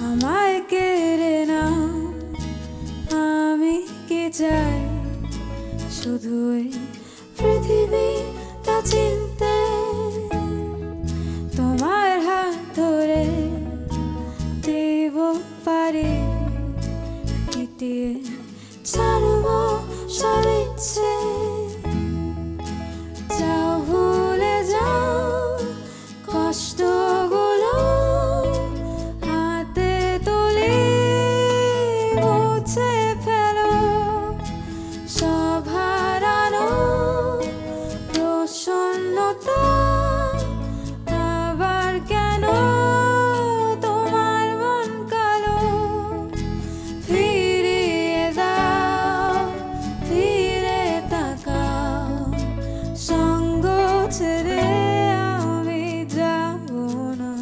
আমায় কেড়ে নাও, আমি কি চাই শুধু এই পৃথিবীটা চিনতে, তোমার হাত ধরে দেব পারি মিটিয়ে ছাড়বো সব ইচ্ছে। যাও ভুলে যাও কষ্টগুলো, হাতে তুলে মুছে ফেলো সব হারানো প্রসন্নতা। আবার কেন তোমার মন কালো, ফিরিয়ে দাও, ফিরে তাকাও, সঙ্গ ছেড়ে আমি যাব না।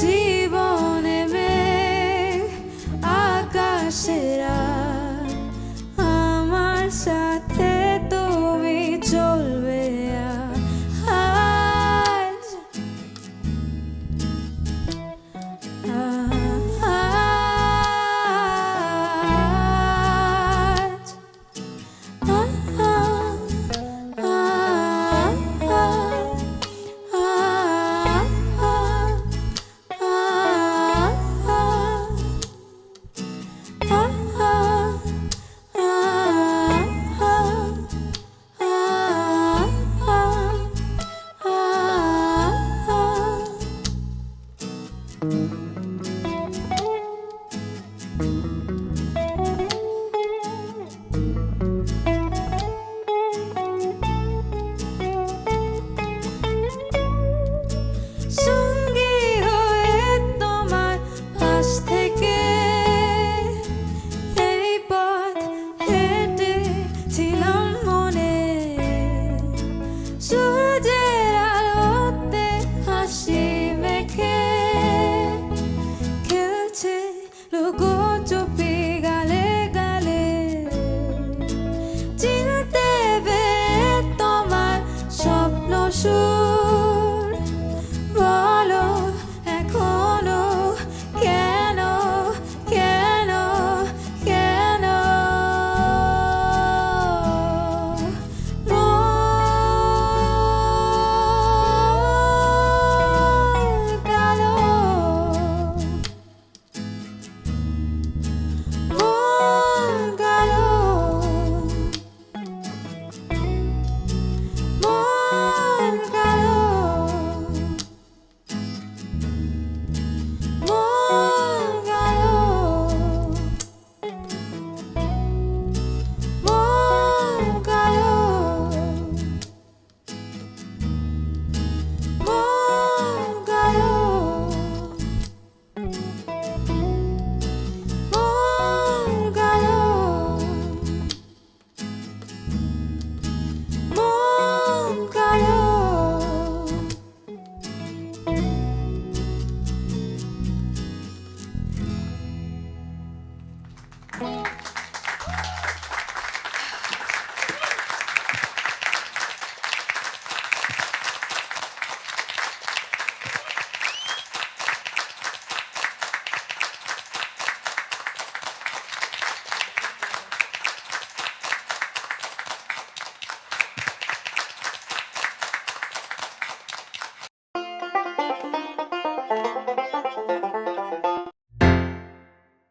জীবনে মেঘ আকাশেরা আমার সাথে